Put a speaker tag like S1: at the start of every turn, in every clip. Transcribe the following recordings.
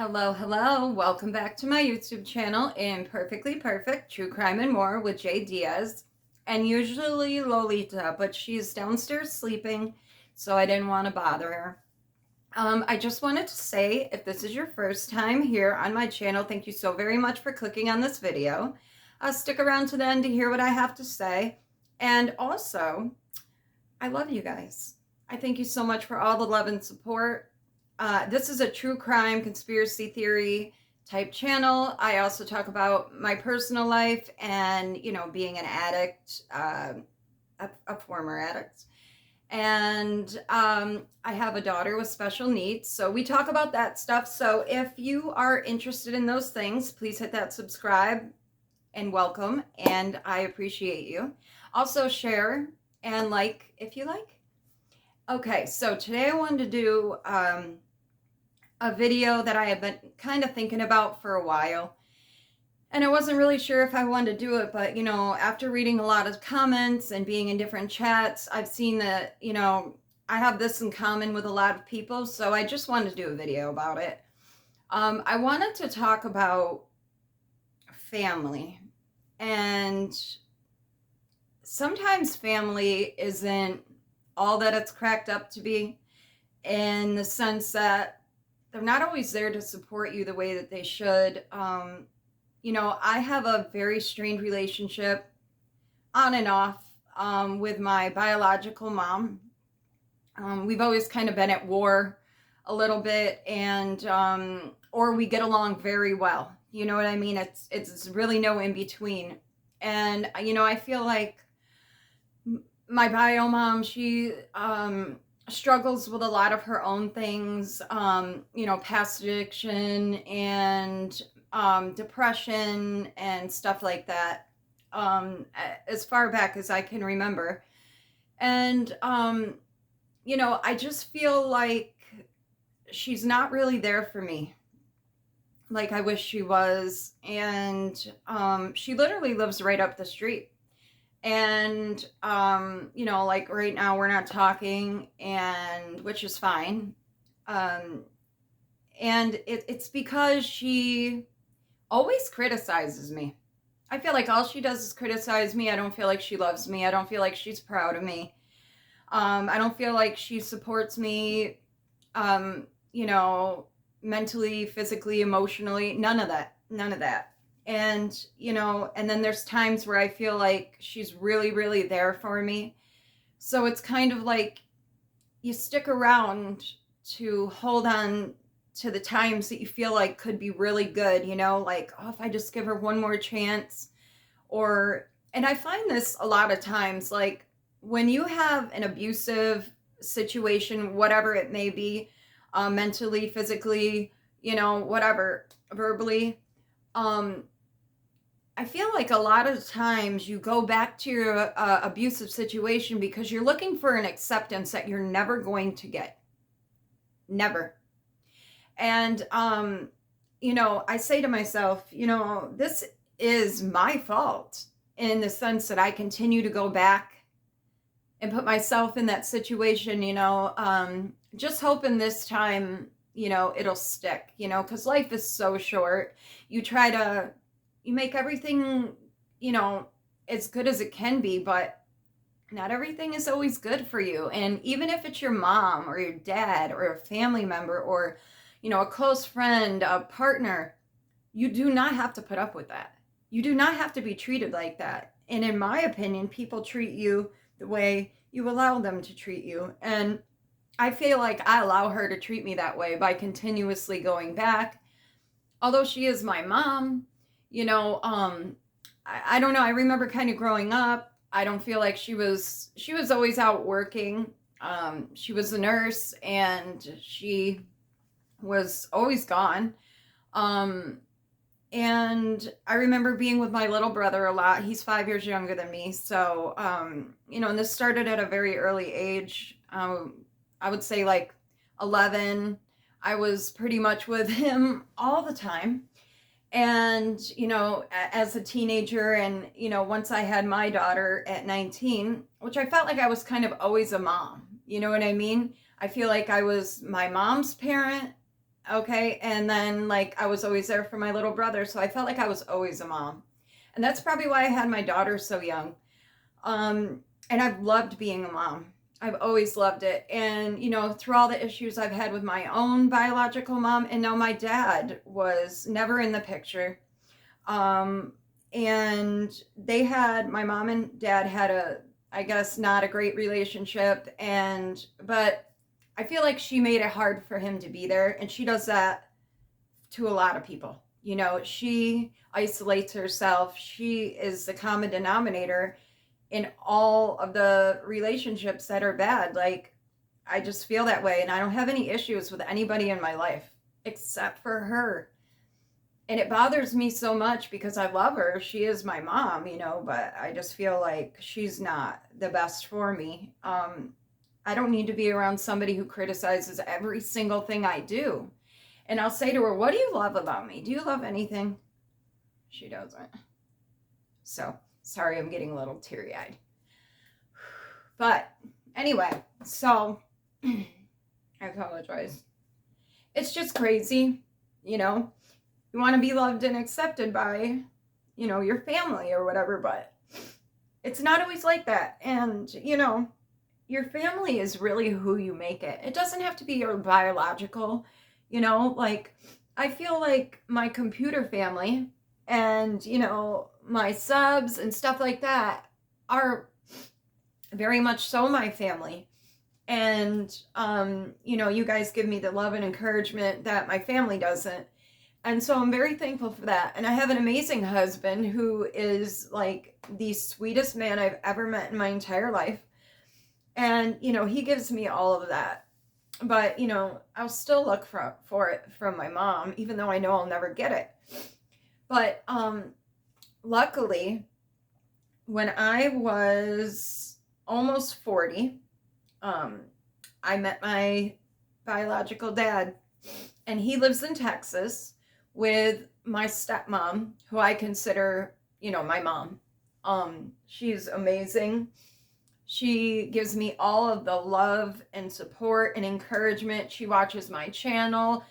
S1: Hello, hello. Welcome back to my YouTube channel, Imperfectly Perfect True Crime and More with Jay Diaz, and usually Lolita, but she's downstairs sleeping, so I didn't want to bother her. I just wanted to say, if this is your first time here on my channel, thank you so very much for clicking on this video. Stick around to the end to hear what I have to say. And also, I love you guys. I thank you so much for all the love and support. This is a true crime conspiracy theory type channel. I also talk about my personal life and, being an addict, a former addict. And I have a daughter with special needs. So we talk about that stuff. So if you are interested in those things, please hit that subscribe and welcome. And I appreciate you. Also share and like if you like. Okay, so today I wanted to do a video that I have been kind of thinking about for a while. And I wasn't really sure if I wanted to do it, but after reading a lot of comments and being in different chats, I've seen that, I have this in common with a lot of people, so I just wanted to do a video about it. I wanted to talk about family. And sometimes family isn't all that it's cracked up to be, in the sense that they're not always there to support you the way that they should. I have a very strained relationship on and off with my biological mom. We've always kind of been at war a little bit, and or we get along very well. You know what I mean? It's really no in between. And I feel like my bio mom, she struggles with a lot of her own things, past addiction and depression and stuff like that, as far back as I can remember. And, I just feel like she's not really there for me like I wish she was. And she literally lives right up the street. And, like right now we're not talking, and which is fine. And it's because she always criticizes me. I feel like all she does is criticize me. I don't feel like she loves me. I don't feel like she's proud of me. I don't feel like she supports me, mentally, physically, emotionally. None of that. None of that. And, and then there's times where I feel like she's really, really there for me. So it's kind of like you stick around to hold on to the times that you feel like could be really good, like, oh, if I just give her one more chance. And I find this a lot of times, like when you have an abusive situation, whatever it may be, mentally, physically, whatever, verbally, I feel like a lot of times you go back to your abusive situation because you're looking for an acceptance that you're never going to get. Never. And, I say to myself, this is my fault in the sense that I continue to go back and put myself in that situation, just hoping this time, it'll stick, because life is so short. You make everything, as good as it can be, but not everything is always good for you. And even if it's your mom or your dad or a family member or, a close friend, a partner, you do not have to put up with that. You do not have to be treated like that. And in my opinion, people treat you the way you allow them to treat you. And I feel like I allow her to treat me that way by continuously going back. Although she is my mom, I don't know. I remember kind of growing up, I don't feel like she was always out working. She was a nurse and she was always gone. And I remember being with my little brother a lot. He's 5 years younger than me. So, and this started at a very early age. I would say like 11. I was pretty much with him all the time. And, as a teenager and, once I had my daughter at 19, which I felt like I was kind of always a mom, you know what I mean? I feel like I was my mom's parent. Okay. And then, like, I was always there for my little brother. So I felt like I was always a mom. And that's probably why I had my daughter so young. And I've loved being a mom. I've always loved it. And, you know, through all the issues I've had with my own biological mom, and now my dad was never in the picture. Um, and my mom and dad had I guess, not a great relationship. But I feel like she made it hard for him to be there. And she does that to a lot of people. You know, she isolates herself. She is the common denominator in all of the relationships that are bad. Like, I just feel that way. And I don't have any issues with anybody in my life except for her. And it bothers me so much because I love her. She is my mom, you know, but I just feel like she's not the best for me. I don't need to be around somebody who criticizes every single thing I do. And I'll say to her, "What do you love about me? Do you love anything?" She doesn't. So, sorry, I'm getting a little teary-eyed. But anyway, so I apologize. It's just crazy, you know. You want to be loved and accepted by, you know, your family or whatever, but it's not always like that. And, you know, your family is really who you make it. It doesn't have to be your biological, you know, like, I feel like my computer family and, you know, my subs and stuff like that are very much so my family. And, you know, you guys give me the love and encouragement that my family doesn't. And so I'm very thankful for that. And I have an amazing husband who is like the sweetest man I've ever met in my entire life. And, you know, he gives me all of that. But, you know, I'll still look for it from my mom, even though I know I'll never get it. But luckily, when I was almost 40, I met my biological dad. And he lives in Texas with my stepmom, who I consider, you know, my mom. She's amazing. She gives me all of the love and support and encouragement. She watches my channel.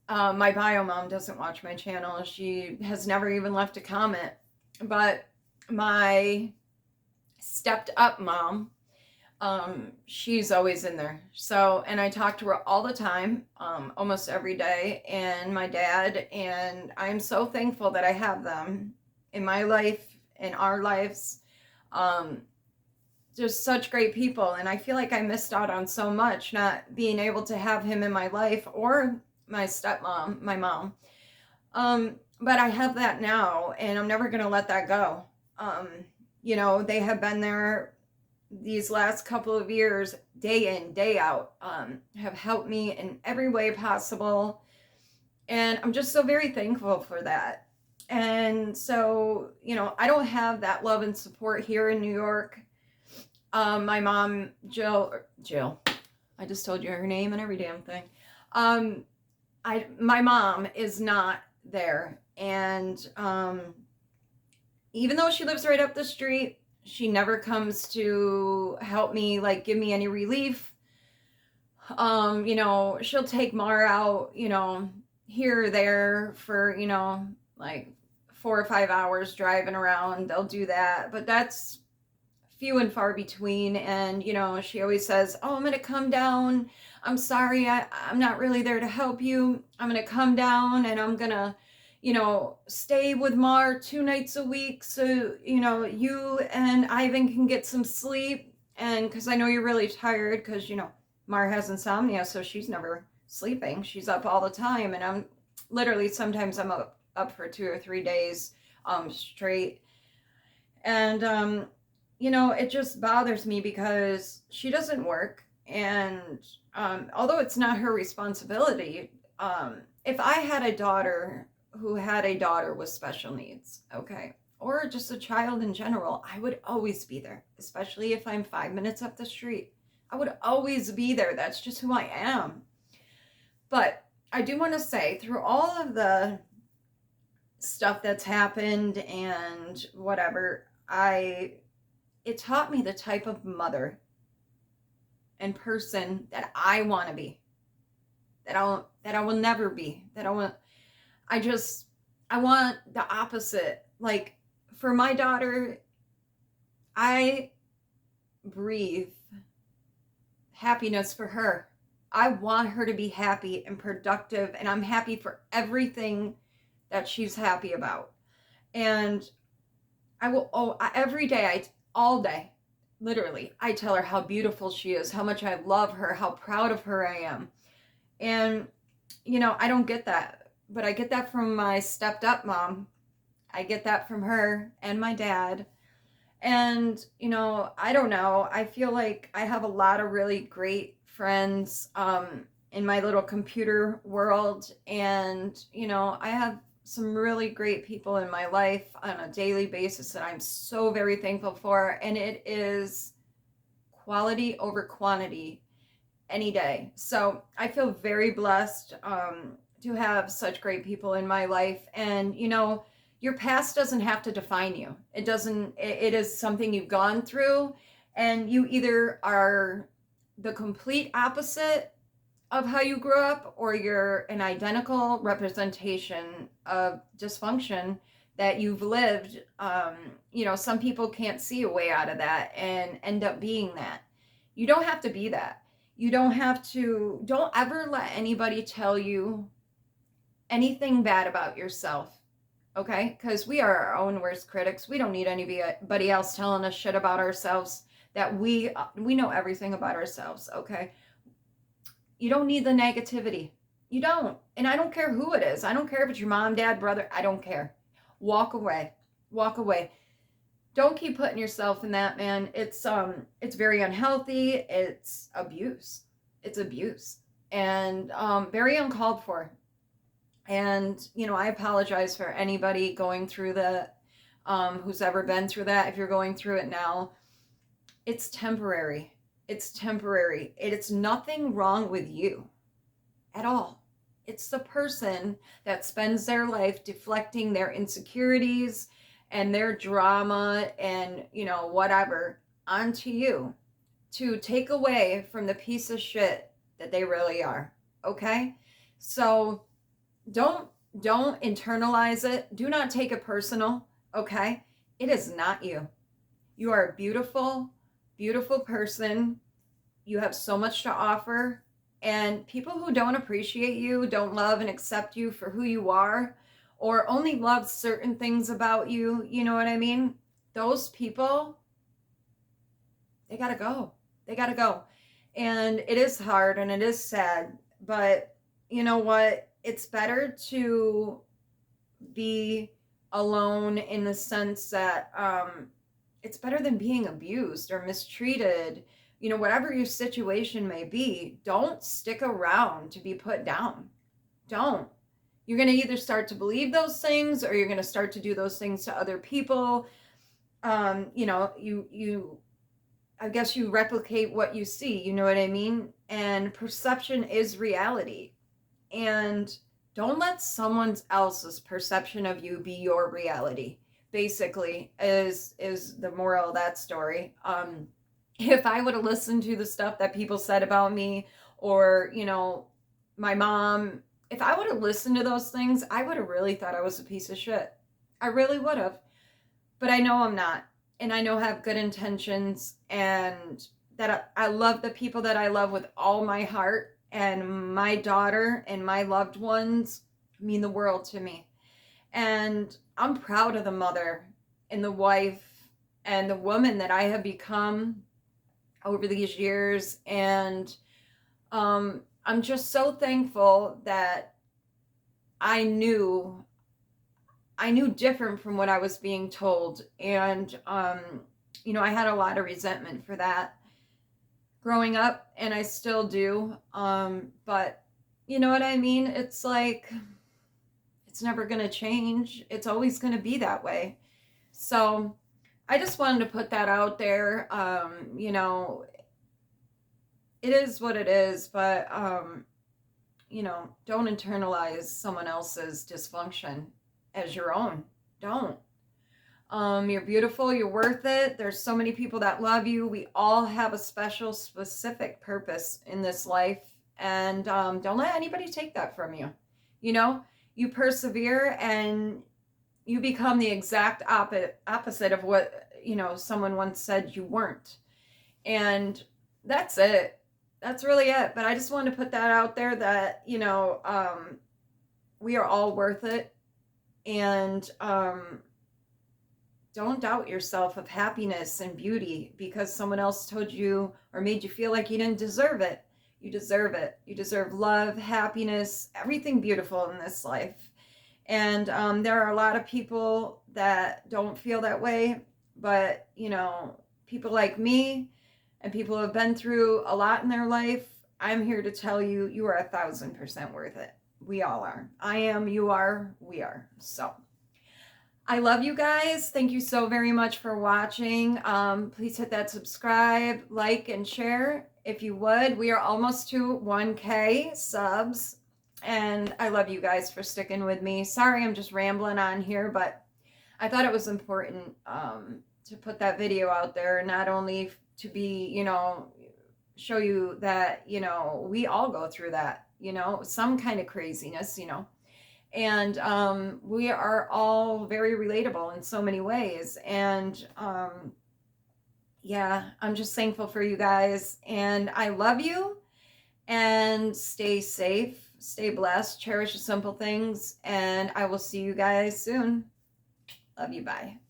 S1: My bio mom doesn't watch my channel. She has never even left a comment. But my stepped up mom, she's always in there. So, and I talk to her all the time, almost every day, and my dad, and I'm so thankful that I have them in my life, in our lives. Just such great people. And I feel like I missed out on so much not being able to have him in my life, or my stepmom, my mom. But I have that now, and I'm never going to let that go. You know, they have been there these last couple of years, day in, day out, have helped me in every way possible. And I'm just so very thankful for that. And so, you know, I don't have that love and support here in New York. My mom, Jill, I just told you her name and every damn thing. My mom is not there. And even though she lives right up the street, she never comes to help me, like, give me any relief. You know, she'll take Mar out, you know, here or there for, you know, like 4 or 5 hours driving around. They'll do that, but that's few and far between. And, you know, she always says, "Oh, I'm going to come down. I'm sorry, I'm not really there to help you. I'm going to come down and I'm going to, you know, stay with Mar 2 nights a week so, you know, you and Ivan can get some sleep. And because I know you're really tired, because, you know, Mar has insomnia, so she's never sleeping. She's up all the time. And I'm literally, sometimes I'm up for 2 or 3 days straight. And, you know, it just bothers me because she doesn't work. And although it's not her responsibility, if I had a daughter who had a daughter with special needs, okay, or just a child in general, I would always be there, especially if I'm 5 minutes up the street. I would always be there. That's just who I am. But I do want to say, through all of the stuff that's happened and whatever, it taught me the type of mother and person that I want to be. that I will never be, I just, I want the opposite. Like for my daughter, I breathe happiness for her. I want her to be happy and productive, and I'm happy for everything that she's happy about. And I will, every day, all day, literally, I tell her how beautiful she is, how much I love her, how proud of her I am. And, I don't get that, but I get that from my stepped up mom. I get that from her and my dad. And, I don't know. I feel like I have a lot of really great friends in my little computer world. And, I have some really great people in my life on a daily basis that I'm so very thankful for. And it is quality over quantity any day. So I feel very blessed to have such great people in my life. And, your past doesn't have to define you. It doesn't, it is something you've gone through, and you either are the complete opposite of how you grew up, or you're an identical representation of dysfunction that you've lived. Some people can't see a way out of that and end up being that. You don't have to be that. You don't ever let anybody tell you anything bad about yourself. Okay? Because we are our own worst critics. We don't need anybody else telling us shit about ourselves, that we know everything about ourselves. Okay? You don't need the negativity. You don't. And I don't care who it is. I don't care if it's your mom, dad, brother. I don't care. Walk away. Walk away. Don't keep putting yourself in that, man. It's very unhealthy. It's abuse. It's abuse. And very uncalled for. And, I apologize for anybody going through that, who's ever been through that. If you're going through it now, it's temporary. It's temporary. It's nothing wrong with you at all. It's the person that spends their life deflecting their insecurities and their drama and, whatever onto you to take away from the piece of shit that they really are. Okay? So don't internalize it. Do not take it personal. Okay? It is not you. You are a beautiful, beautiful person. You have so much to offer. And people who don't appreciate you, don't love and accept you for who you are, or only love certain things about you, you know what I mean? Those people, they gotta go. They gotta go. And it is hard and it is sad, but you know what? It's better to be alone in the sense that it's better than being abused or mistreated. Whatever your situation may be, don't stick around to be put down. Don't. You're going to either start to believe those things, or you're going to start to do those things to other people. I guess you replicate what you see, you know what I mean? And perception is reality. And don't let someone else's perception of you be your reality, basically, is the moral of that story. If I would have listened to the stuff that people said about me, or, my mom, if I would have listened to those things, I would have really thought I was a piece of shit. I really would have. But I know I'm not. And I know I have good intentions, and that I love the people that I love with all my heart. And my daughter and my loved ones mean the world to me. And I'm proud of the mother and the wife and the woman that I have become over these years. And I'm just so thankful that I knew different from what I was being told. And, I had a lot of resentment for that growing up, and I still do. But you know what I mean? It's like, it's never going to change. It's always going to be that way. So I just wanted to put that out there. It is what it is, but, don't internalize someone else's dysfunction as your own. Don't. You're beautiful. You're worth it. There's so many people that love you. We all have a special, specific purpose in this life. And don't let anybody take that from you. You know, you persevere and you become the exact opposite of what, you know, someone once said you weren't. And that's it. That's really it. But I just wanted to put that out there that, you know, we are all worth it. And don't doubt yourself of happiness and beauty because someone else told you or made you feel like you didn't deserve it. You deserve it. You deserve love, happiness, everything beautiful in this life. And there are a lot of people that don't feel that way, but you know, people like me and people who have been through a lot in their life, I'm here to tell you, you are 1,000% worth it. We all are. I am, you are, we are. So I love you guys. Thank you so very much for watching. Please hit that subscribe, like, and share if you would. We are almost to 1K subs. And I love you guys for sticking with me. Sorry, I'm just rambling on here, but I thought it was important to put that video out there, not only to be, you know, show you that, you know, we all go through that, you know, some kind of craziness, you know. And we are all very relatable in so many ways. And yeah, I'm just thankful for you guys. And I love you. And stay safe, stay blessed, cherish the simple things. And I will see you guys soon. Love you. Bye.